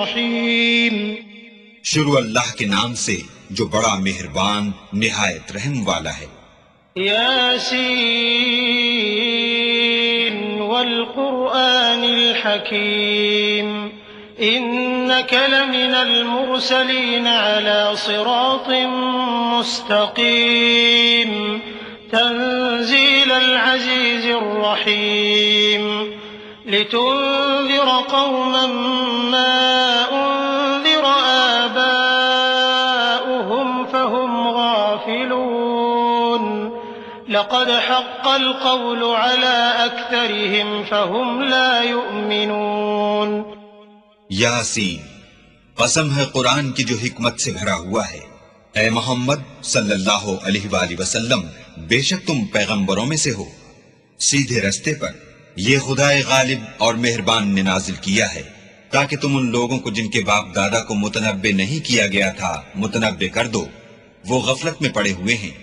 الرحیم. شروع اللہ کے نام سے جو بڑا مہربان نہایت رحم والا ہے. یاسین والقرآن الحکیم إنك لمن المرسلين على صراط مستقيم تنزيل العزيز الرحيم لتنذر قوما ما أنذر آباؤهم فهم غافلون لقد حق القول على أكثرهم فهم لا يؤمنون. یاسین، قسم ہے قرآن کی جو حکمت سے بھرا ہوا ہے. اے محمد صلی اللہ علیہ وآلہ وسلم، بے شک تم پیغمبروں میں سے ہو سیدھے رستے پر. یہ خدائے غالب اور مہربان نے نازل کیا ہے تاکہ تم ان لوگوں کو جن کے باپ دادا کو متنبع نہیں کیا گیا تھا متنبع کر دو. وہ غفلت میں پڑے ہوئے ہیں.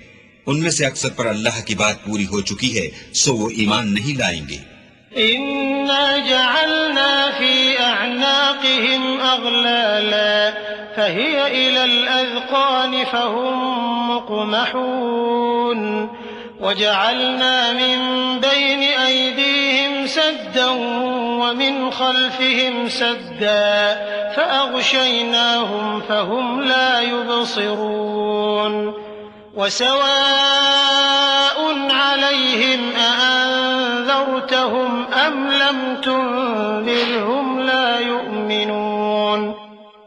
ان میں سے اکثر پر اللہ کی بات پوری ہو چکی ہے سو وہ ایمان نہیں لائیں گے. إنا جعلنا في أعناقهم أغلالا فهي إلى الأذقان فهم مقمحون وجعلنا من بين أيديهم سدا ومن خلفهم سدا فأغشيناهم فهم لا يبصرون. وسواء عليهم أأنذرتهم أم لم تنذرهم لا يؤمنون.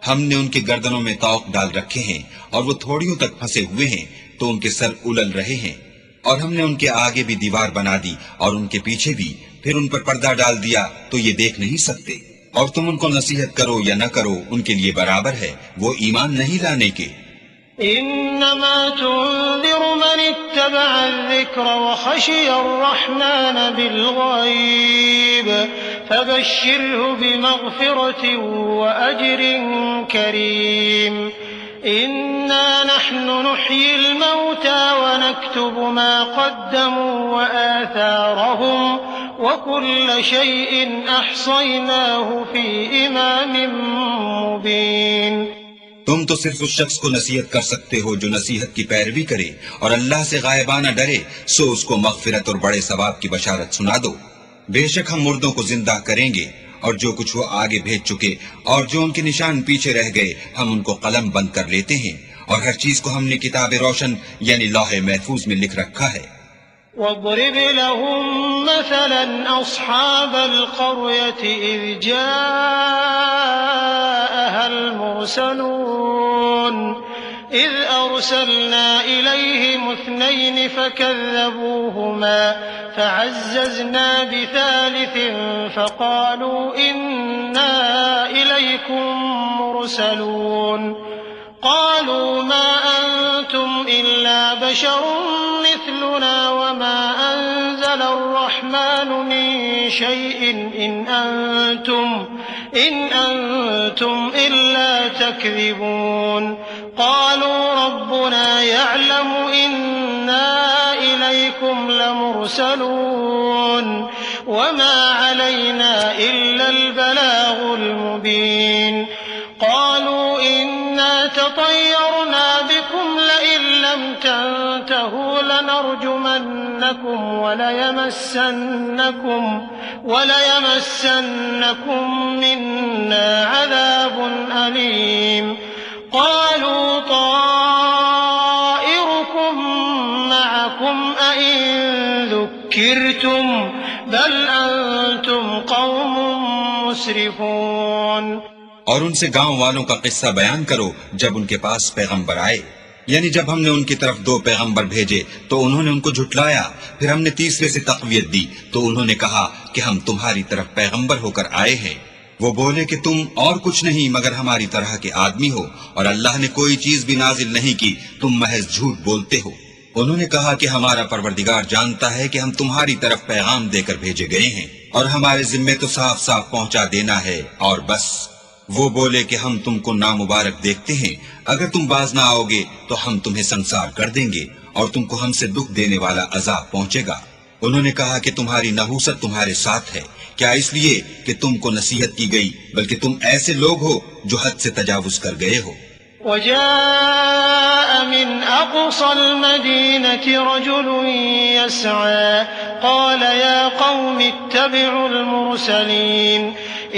ہم نے ان کے گردنوں میں طوق ڈال رکھے ہیں اور وہ تھوڑیوں تک پھنسے ہوئے ہیں تو ان کے سر الل رہے ہیں. اور ہم نے ان کے آگے بھی دیوار بنا دی اور ان کے پیچھے بھی، پھر ان پر پردہ ڈال دیا تو یہ دیکھ نہیں سکتے. اور تم ان کو نصیحت کرو یا نہ کرو ان کے لیے برابر ہے، وہ ایمان نہیں لانے کے. إنما تنذر من اتبع الذكر وخشي الرحمن بالغيب فبشره بمغفرة وأجر كريم. إنا نحن نحيي الموتى ونكتب ما قدموا وآثارهم وكل شيء أحصيناه في إمام مبين. تم تو صرف اس شخص کو نصیحت کر سکتے ہو جو نصیحت کی پیروی کرے اور اللہ سے غائبانہ ڈرے، سو اس کو مغفرت اور بڑے ثواب کی بشارت سنا دو. بے شک ہم مردوں کو زندہ کریں گے اور جو کچھ وہ آگے بھیج چکے اور جو ان کے نشان پیچھے رہ گئے ہم ان کو قلم بند کر لیتے ہیں، اور ہر چیز کو ہم نے کتاب روشن یعنی لوح محفوظ میں لکھ رکھا ہے. واضرب لهم مثلا أصحاب القرية إذ جاءها المرسلون إذ أرسلنا إليهم 2 فكذبوهما فعززنا بثالث فقالوا إنا إليكم مرسلون. قالوا ما أنتم إلا بشر مثلنا وما أنزل الرحمن من شيء إن أنتم إلا تكذبون. قالوا ربنا يعلم إنا إليكم لمرسلون وما علينا إلا البلاغ المبين. قالوا إنا تطيرنا بكم لئن لم تنتهوا لنرجمنكم وليمسنكم منا عذاب أليم. قالوا طائركم معكم أئن ذكرتم بل أنتم قوم مسرفون. اور ان سے گاؤں والوں کا قصہ بیان کرو جب ان کے پاس پیغمبر آئے، یعنی جب ہم نے ان کی طرف 2 پیغمبر بھیجے تو انہوں نے ان کو جھٹلایا، پھر ہم نے تیسرے سے تقویت دی تو انہوں نے کہا کہ ہم تمہاری طرف پیغمبر ہو کر آئے ہیں. وہ بولے کہ تم اور کچھ نہیں مگر ہماری طرح کے آدمی ہو اور اللہ نے کوئی چیز بھی نازل نہیں کی، تم محض جھوٹ بولتے ہو. انہوں نے کہا کہ ہمارا پروردگار جانتا ہے کہ ہم تمہاری طرف پیغام دے کر بھیجے گئے ہیں اور ہمارے ذمے تو صاف صاف پہنچا دینا ہے اور بس. وہ بولے کہ ہم تم کو نامبارک دیکھتے ہیں، اگر تم باز نہ آؤ گے تو ہم تمہیں سنسار کر دیں گے اور تم کو ہم سے دکھ دینے والا عذاب پہنچے گا. انہوں نے کہا کہ تمہاری نحوست تمہارے ساتھ ہے، کیا اس لیے کہ تم کو نصیحت کی گئی، بلکہ تم ایسے لوگ ہو جو حد سے تجاوز کر گئے ہو۔ وجاء من أقصى المدينة رجل يسعى قال يا قوم اتبعوا المرسلين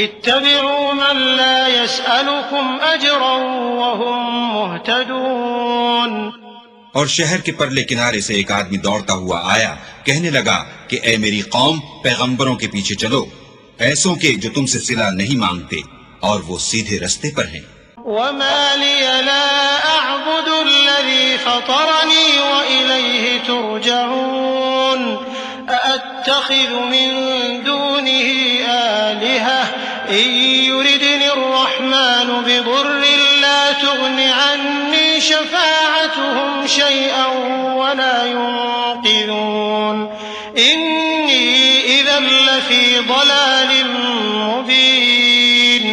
اتبعوا من لا يسألكم أجرا وهم مهتدون۔ اور شہر کے پرلے کنارے سے ایک آدمی دوڑتا ہوا آیا، کہنے لگا کہ اے میری قوم، پیغمبروں کے پیچھے چلو، ایسوں کے جو تم سے صلہ نہیں مانگتے اور وہ سیدھے رستے پر ہیں۔ وما لي لا أعبد الذي فطرني وإليه ترجعون أأتخذ من دونه آلهة إن يردني الرحمن بضر لا تغن عني شفاعتهم شيئا ولا ينقذون إني إذا لفي ضلال مبين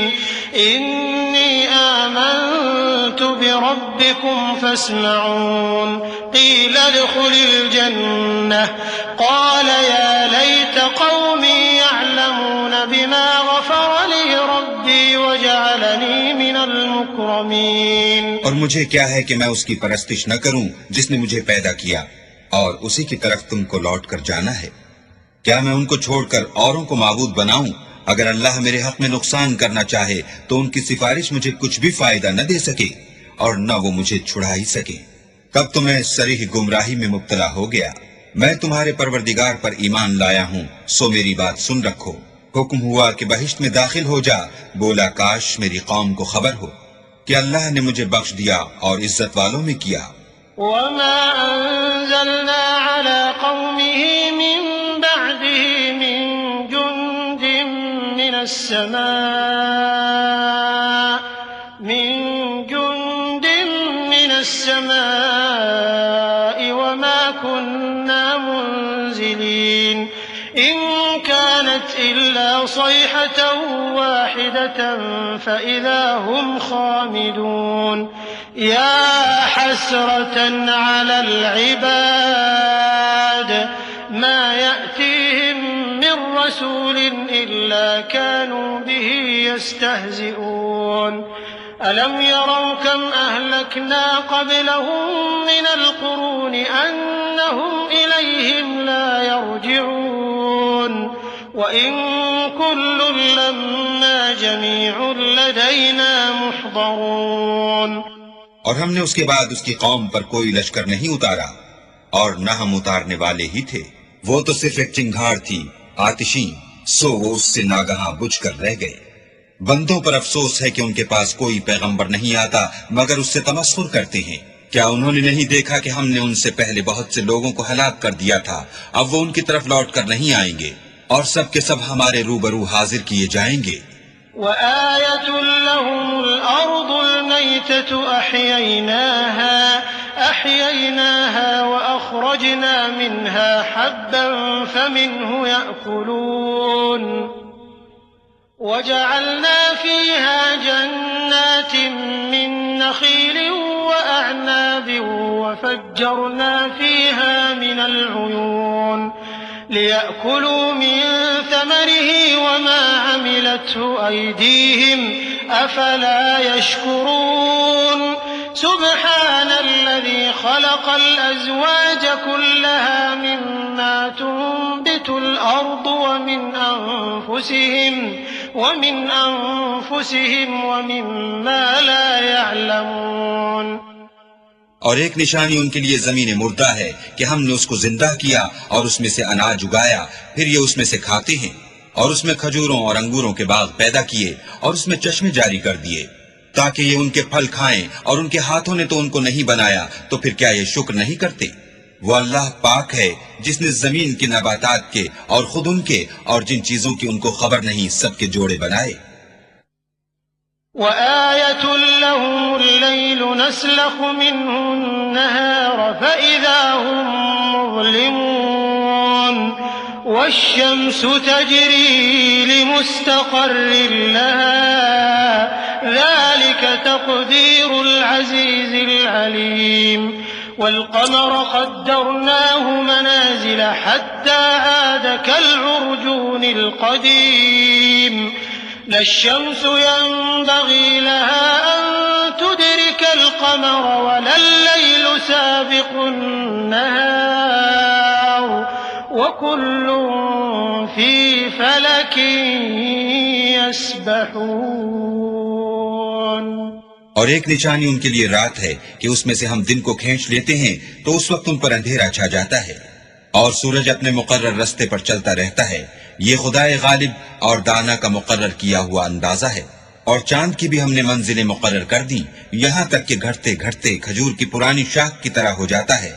آمنت بربكم فاسمعون قيل ادخل الجنة قال يا ليت قومي يعلمون بما غفر لي ربي وجعلني من المكرمين۔ اور مجھے کیا ہے کہ میں اس کی پرستش نہ کروں جس نے مجھے پیدا کیا، اور اسی کی طرف تم کو لوٹ کر جانا ہے۔ کیا میں ان کو چھوڑ کر اوروں کو معبود بناؤں؟ اگر اللہ میرے حق میں نقصان کرنا چاہے تو ان کی سفارش مجھے کچھ بھی فائدہ نہ دے سکے اور نہ وہ مجھے چھڑا ہی سکے۔ تب تو میں صریح گمراہی میں مبتلا ہو گیا۔ میں تمہارے پروردگار پر ایمان لایا ہوں، سو میری بات سن رکھو۔ حکم ہوا کہ بہشت میں داخل ہو جا، بولا کاش میری قوم کو خبر ہو کہ اللہ نے مجھے بخش دیا اور عزت والوں میں کیا۔ وما أنزلنا على قومه من بعده من جند من السماء وما كنا منزلين إن كانت إلا صيحة واحدة فإذا هم خامدون يا حسرة على العباد ما يأتيهم من رسول إلا كانوا به يستهزئون ألم يروا كم أهلكنا قبلهم من القرون أنهم إليهم لا يرجعون وإن كل لما جميع لدينا محضرون۔ اور ہم نے اس کے بعد اس کی قوم پر کوئی لشکر نہیں اتارا اور نہ ہم اتارنے والے ہی تھے، وہ تو صرف ایک چنگھاڑ تھی آتشی، سو وہ اس سے ناگہاں بجھ کر رہ گئے۔ بندوں پر افسوس ہے کہ ان کے پاس کوئی پیغمبر نہیں آتا مگر اس سے تمسخر کرتے ہیں۔ کیا انہوں نے نہیں دیکھا کہ ہم نے ان سے پہلے بہت سے لوگوں کو ہلاک کر دیا تھا، اب وہ ان کی طرف لوٹ کر نہیں آئیں گے اور سب کے سب ہمارے روبرو حاضر کیے جائیں گے۔ وآية لهم الأرض الميتة أحييناها وأخرجنا منها حبا فمنه يأكلون وجعلنا فيها جنات من نخيل وأعناب وفجرنا فيها من العيون ليأكلوا من ثمره وما عملته أيديهم أفلا يشكرون سبحان الذي خلق الأزواج كلها مما تنبت الأرض ومن أنفسهم ومما لا يعلمون۔ اور ایک نشانی ان کے لیے زمین مردہ ہے کہ ہم نے اس کو زندہ کیا اور اس میں سے اناج اگایا، پھر یہ اس میں سے کھاتے ہیں، اور اس میں کھجوروں اور انگوروں کے باغ پیدا کیے اور اس میں چشمے جاری کر دیے تاکہ یہ ان کے پھل کھائیں، اور ان کے ہاتھوں نے تو ان کو نہیں بنایا، تو پھر کیا یہ شکر نہیں کرتے؟ وہ اللہ پاک ہے جس نے زمین کے نباتات کے اور خود ان کے اور جن چیزوں کی ان کو خبر نہیں سب کے جوڑے بنائے۔ وآية لهم الليل نسلخ منه النهار فإذا هم مظلمون والشمس تجري لمستقر لها ذلك تقدير العزيز العليم والقمر قدرناه منازل حتى عاد كالعرجون القديم لا الشمس ينبغي لها أن تدرك القمر ولا الليل سابق النهار وكل في فلك يسبحون. اور ایک نشانی ان کے لیے رات ہے کہ اس میں سے ہم دن کو کھینچ لیتے ہیں تو اس وقت ان پر اندھیرا چھا جاتا ہے، اور سورج اپنے مقرر رستے پر چلتا رہتا ہے. یہ خدائے غالب اور دانا کا مقرر کیا ہوا اندازہ ہے. اور چاند کی بھی ہم نے منزلیں مقرر کر دی، یہاں تک کہ گھٹتے گھٹتے کھجور کی پرانی شاخ کی طرح ہو جاتا ہے.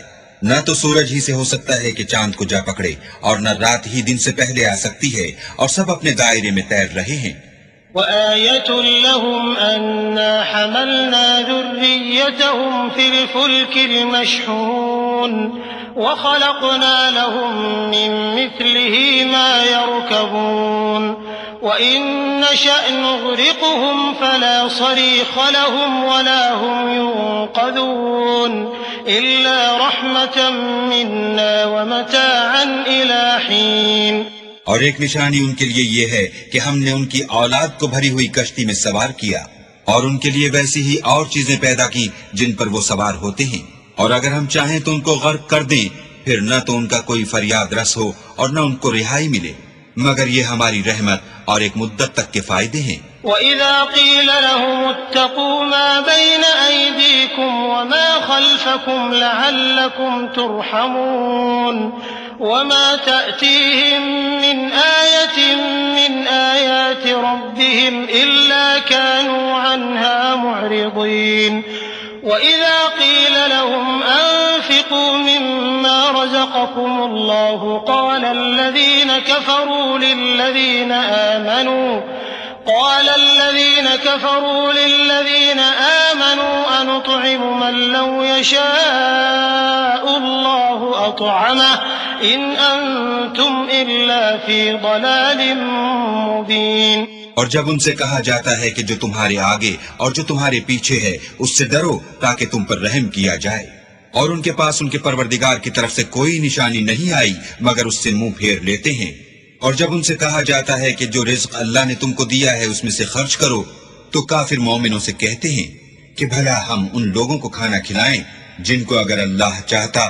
نہ تو سورج ہی سے ہو سکتا ہے کہ چاند کو جا پکڑے، اور نہ رات ہی دن سے پہلے آ سکتی ہے، اور سب اپنے دائرے میں تیر رہے ہیں. وآية لهم أنا حملنا ذريتهم في الفلك المشحون وخلقنا لهم من مثله ما يركبون وإن نشأ نغرقهم فلا صريخ لهم ولا هم ينقذون إلا رحمة منا ومتاعا إلى حين. اور ایک نشانی ان کے لیے یہ ہے کہ ہم نے ان کی اولاد کو بھری ہوئی کشتی میں سوار کیا، اور ان کے لیے ویسی ہی اور چیزیں پیدا کی جن پر وہ سوار ہوتے ہیں، اور اگر ہم چاہیں تو ان کو غرق کر دیں، پھر نہ تو ان کا کوئی فریاد رس ہو اور نہ ان کو رہائی ملے، مگر یہ ہماری رحمت اور ایک مدت تک کے فائدے ہیں. وَإِذَا قِيلَ لَهُمُ اتَّقُوا مَا بَيْنَ أَيْدِيكُمْ وَمَا خَلْفَكُمْ لَعَلَّكُمْ تُرْحَمُونَ وَمَا تَأْتِيهِمْ مِنْ آيَةٍ مِنْ آيَاتِ رَبِّهِمْ إِلَّا كَانُوا عَنْهَا مُعْرِضِينَ. وَإِذَا قِيلَ لَهُمْ أَنفِقُوا مِمَّا رَزَقَكُمُ اللَّهُ قَالَ الَّذِينَ كَفَرُوا لِلَّذِينَ آمَنُوا أَنُطْعِمُ مَن لَّوْ يَشَاءُ اللَّهُ أَطْعَمَهُ إِنْ أَنتُمْ إِلَّا فِي ضَلَالٍ مُّبِينٍ. اور جب ان سے کہا جاتا ہے کہ جو تمہارے آگے اور جو تمہارے پیچھے ہے اس سے ڈرو تاکہ تم پر رحم کیا جائے، اور ان کے پاس ان کے پروردگار کی طرف سے کوئی نشانی نہیں آئی مگر اس سے منہ پھیر لیتے ہیں. اور جب ان سے کہا جاتا ہے کہ جو رزق اللہ نے تم کو دیا ہے اس میں سے خرچ کرو، تو کافر مومنوں سے کہتے ہیں کہ بھلا ہم ان لوگوں کو کھانا کھلائیں جن کو اگر اللہ چاہتا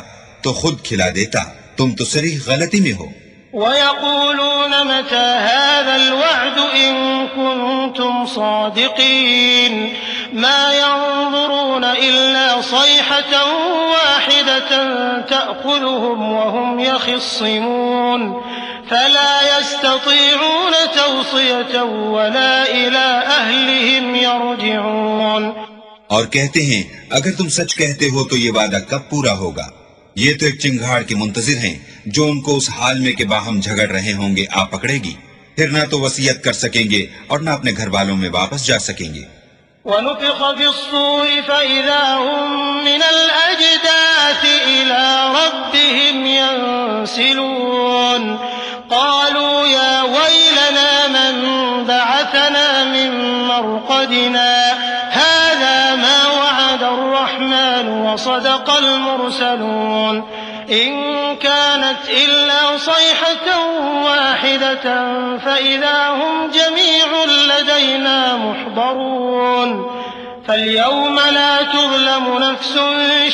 تو خود کھلا دیتا. تم تو صریح غلطی میں ہو. وَيَقُولُونَ مَتَى هَذَا الْوَعْدُ إِن كُنتُمْ صَادِقِينَ مَا يَنظُرُونَ إِلَّا صَيْحَةً وَاحِدَةً تَأْخُذُهُمْ وَهُمْ يَخِصِّمُونَ فَلَا يَسْتَطِيعُونَ تَوْصِيَةً وَلَا إِلَىٰ أَهْلِهِمْ يَرْجِعُونَ. اور کہتے ہیں اگر تم سچ کہتے ہو تو یہ وعدہ کب پورا ہوگا؟ یہ تو ایک چنگھاڑ کے منتظر ہیں جو ان کو اس حال میں کہ باہم جھگڑ رہے ہوں گے آ پکڑے گی، پھر نہ تو وصیت کر سکیں گے اور نہ اپنے گھر والوں میں واپس جا سکیں گے. وَنُفِخَ فِي الصُّورِ فَإِذَا هُم مِّنَ الْأَجْدَاثِ إِلَىٰ رَبِّهِمْ يَنسِلُونَ قَالُوا يَا وَيْلَنَا مَن بَعَثَنَا مِن مَّرْقَدِنَا هَٰذَا مَا وَعَدَ الرَّحْمَٰنُ وَصَدَقَ الْمُرْسَلُونَ إِن كَانَتْ إِلَّا صَيْحَةً وَاحِدَةً فَإِذَا هُمْ جَمِيعٌ لَّدَيْنَا مُحْضَرُونَ. فَالْيَوْمَ لَا تُظْلَمُ نَفْسٌ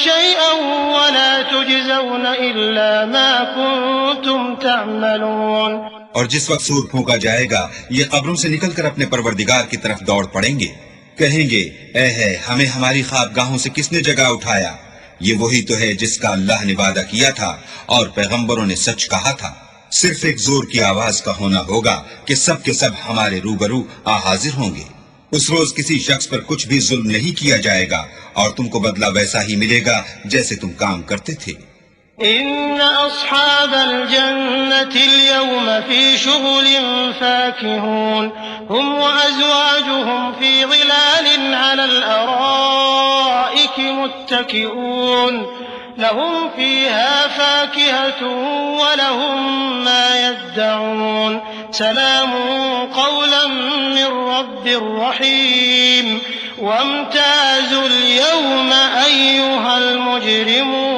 شَيْئًا وَلَا تُجْزَوْنَ إِلَّا مَا كُنتُمْ تَعْمَلُونَ. اور جس وقت سور پھونکا جائے گا یہ قبروں سے نکل کر اپنے پروردگار کی طرف دوڑ پڑیں گے، کہیں گے اے ہے ہمیں ہماری خوابگاہوں سے کس نے جگہ اٹھایا. یہ وہی تو ہے جس کا اللہ نے وعدہ کیا تھا اور پیغمبروں نے سچ کہا تھا. صرف ایک زور کی آواز کا ہونا ہوگا کہ سب کے سب ہمارے روبرو حاضر ہوں گے. اس روز کسی شخص پر کچھ بھی ظلم نہیں کیا جائے گا اور تم کو بدلہ ویسا ہی ملے گا جیسے تم کام کرتے تھے. إن أصحاب الجنة اليوم في شغل فاكهون هم وأزواجهم في ظلال على الأرائك متكئون لهم فيها فاكهة ولهم ما يدعون سلام قولا من رب رحيم وامتازوا اليوم أيها المجرمون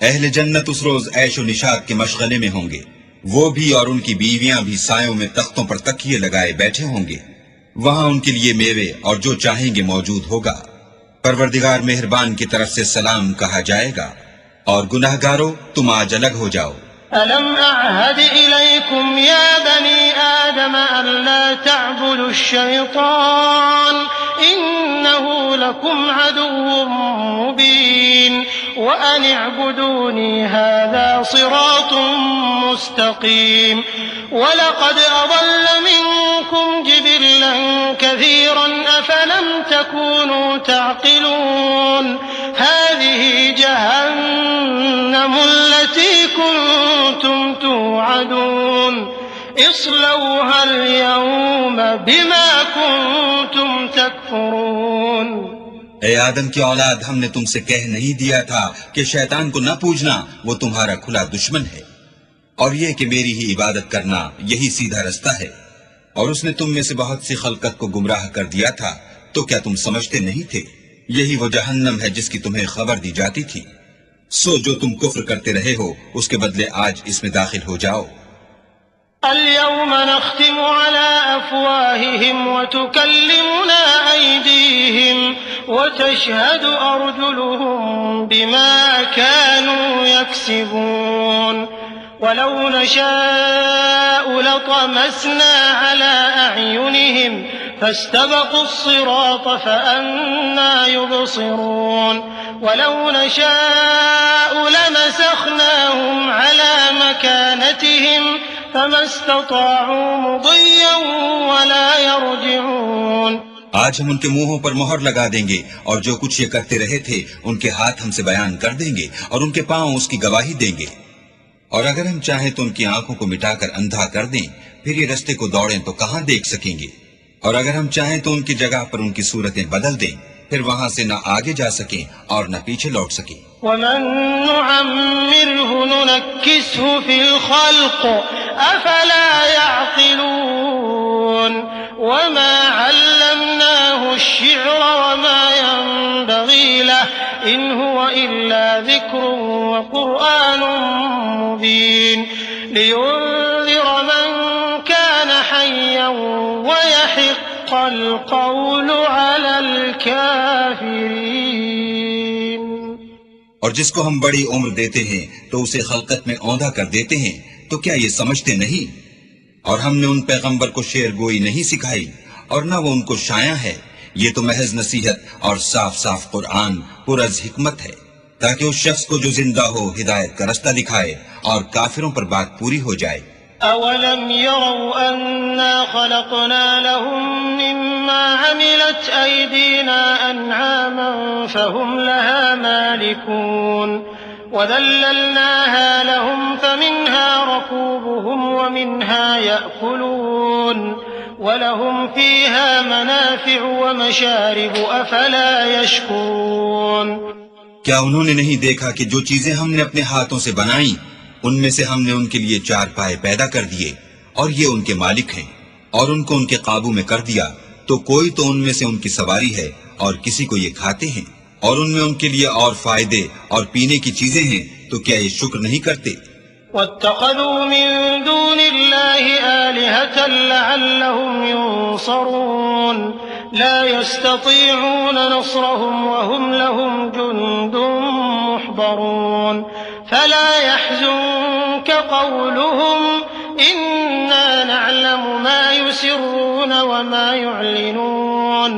اہل جنت اس روز عیش و نشاط کے مشغلے میں ہوں گے، وہ بھی اور ان کی بیویاں بھی سایوں میں تختوں پر تکیے لگائے بیٹھے ہوں گے، وہاں ان کے لیے میوے اور جو چاہیں گے موجود ہوگا۔ پروردگار مہربان کی طرف سے سلام کہا جائے گا، اور گناہگارو تم آج الگ ہو جاؤ۔ ألم أعهد إليكم يا بني آدم ألا تعبدوا الشيطان إنه لكم عدو مبين وأن اعبدوني هذا صراط مستقيم ولقد أضل منكم جبلا كثيرا أفلم تكونوا تعقلون هذه جهنم التي كنتم توعدون اصلوها اليوم بما كنتم تكفرون۔ اے آدم کی اولاد، ہم نے تم سے کہہ نہیں دیا تھا کہ شیطان کو نہ پوجنا، وہ تمہارا کھلا دشمن ہے، اور یہ کہ میری ہی عبادت کرنا یہی سیدھا رستہ ہے، اور اس نے تم میں سے بہت سی خلقت کو گمراہ کر دیا تھا، تو کیا تم سمجھتے نہیں تھے؟ یہی وہ جہنم ہے جس کی تمہیں خبر دی جاتی تھی، سو جو تم کفر کرتے رہے ہو اس کے بدلے آج اس میں داخل ہو جاؤ۔ اليوم نختم على أفواههم وتكلمنا أيديهم وتشهد أرجلهم بما كانوا يكسبون ولو نشاء لطمسنا على أعينهم فاستبقوا الصراط فأنى يبصرون ولو نشاء لمسخناهم على مكانتهم فما استطاعوا مضيا ولا يرجعون۔ آج ہم ان کے منہوں پر مہر لگا دیں گے، اور جو کچھ یہ کرتے رہے تھے ان کے ہاتھ ہم سے بیان کر دیں گے، اور ان کے پاؤں اس کی گواہی دیں گے، اور اگر ہم چاہیں تو ان کی آنکھوں کو مٹا کر اندھا کر دیں، پھر یہ رستے کو دوڑیں تو کہاں دیکھ سکیں گے، اور اگر ہم چاہیں تو ان کی جگہ پر ان کی صورتیں بدل دیں، پھر وہاں سے نہ آگے جا سکیں اور نہ پیچھے لوٹ سکیں۔ ومن نعمره ننكسه في الخلق أفلا يعقلون وما علمناه الشعر وما ينبغي له إن هو إلا ذكر وقرآن مبين لينذر من كان حيا ويحق القول على الكافرين۔ اور جس کو ہم بڑی عمر دیتے ہیں تو اسے خلقت میں اوندھا کر دیتے ہیں، تو کیا یہ سمجھتے نہیں؟ اور ہم نے ان پیغمبر کو شعر گوئی نہیں سکھائی، اور نہ وہ ان کو شایع ہے، یہ تو محض نصیحت اور صاف صاف قرآن پر از حکمت ہے، تاکہ اس شخص کو جو زندہ ہو ہدایت کا رستہ دکھائے اور کافروں پر بات پوری ہو جائے۔ أولم يروا أنا خلقنا لهم مما عملت أيدينا أنعاما فهم لها مالكون وذللناها لهم فمنها ركوبهم ومنها يأكلون ولهم فيها منافع ومشارب أفلا يشكرون۔ کیا انہوں نے نہیں دیکھا کہ جو چیزیں ہم نے اپنے ہاتھوں سے بنائیں ان میں سے ہم نے ان کے لیے چار پائے پیدا کر دیے، اور یہ ان کے مالک ہیں، اور ان کو ان کے قابو میں کر دیا، تو کوئی تو ان میں سے ان کی سواری ہے اور کسی کو یہ کھاتے ہیں، اور ان میں ان کے لیے اور فائدے اور پینے کی چیزیں ہیں، تو کیا یہ شکر نہیں کرتے؟ واتخذوا من دون الله آلهة لعلهم ينصرون لا يستطيعون نصرهم وهم لهم جند محضرون فلا يحزنك قولهم إنا نعلم ما يسرون وما يعلنون۔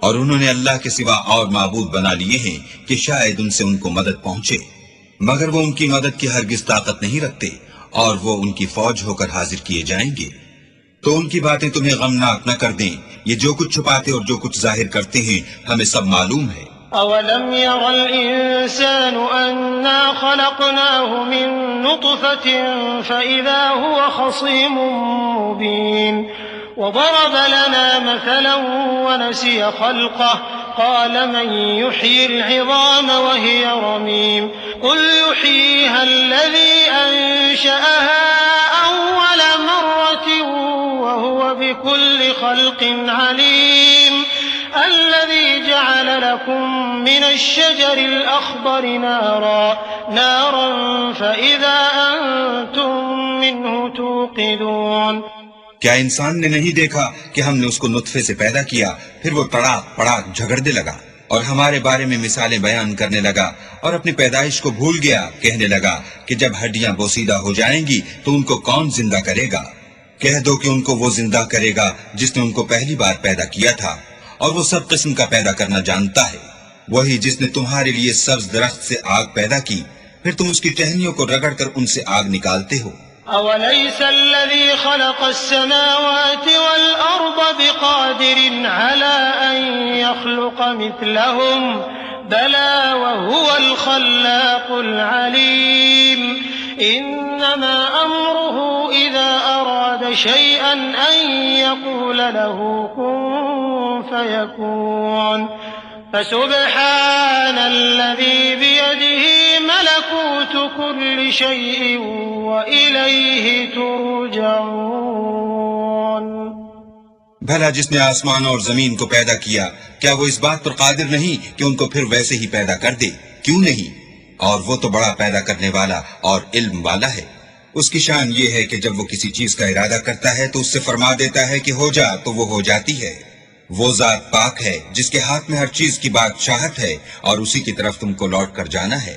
اور انہوں نے اللہ کے سوا اور معبود بنا لیے ہیں کہ شاید ان سے ان کو مدد پہنچے، مگر وہ ان کی مدد کی ہرگز طاقت نہیں رکھتے، اور وہ ان کی فوج ہو کر حاضر کیے جائیں گے، تو ان کی باتیں تمہیں غمناک نہ کر دیں، یہ جو کچھ چھپاتے اور جو کچھ ظاہر کرتے ہیں ہمیں سب معلوم ہے۔ أولم ير الإنسان أنا خلقناه من نطفة فإذا هو خصيم مبين وضرب لنا مثلا ونسي خلقه قال من يحيي العظام وهي رميم قل يحييها الذي أنشأها أول مرة وهو بكل خلق عليم الذي جعل له لكم من الشجر الأخضر نارا فإذا أنتم منه توقدون. کیا انسان نے نہیں دیکھا کہ ہم نے اس کو نطفے سے پیدا کیا، پھر وہ تڑاک پڑاک جھگڑنے لگا اور ہمارے بارے میں مثالیں بیان کرنے لگا اور اپنی پیدائش کو بھول گیا، کہنے لگا کہ جب ہڈیاں بوسیدہ ہو جائیں گی تو ان کو کون زندہ کرے گا؟ کہہ دو کہ ان کو وہ زندہ کرے گا جس نے ان کو پہلی بار پیدا کیا تھا، اور وہ سب قسم کا پیدا کرنا جانتا ہے، وہی جس نے تمہارے لیے سبز درخت سے آگ پیدا کی، پھر تم اس کی ٹہنیوں کو رگڑ کر ان سے آگ نکالتے ہو. أوليس الذي خلق السماوات والأرض بقادر على أن يخلق مثلهم بلى وهو الخلاق العليم. إنما أمره إذا أراد شيئا أن يقول له كن فيكون. فسبحان الذي بيده ملكوت كل شيء وإليه ترجعون. بھلا جس نے آسمان اور زمین کو پیدا کیا، کیا وہ اس بات پر قادر نہیں کہ ان کو پھر ویسے ہی پیدا کر دے؟ کیوں نہیں؟ اور وہ تو بڑا پیدا کرنے والا اور علم والا ہے. اس کی شان یہ ہے کہ جب وہ کسی چیز کا ارادہ کرتا ہے تو اس سے فرما دیتا ہے کہ ہو جا، تو وہ ہو جاتی ہے. وہ ذات پاک ہے جس کے ہاتھ میں ہر چیز کی بادشاہت ہے، اور اسی کی طرف تم کو لوٹ کر جانا ہے.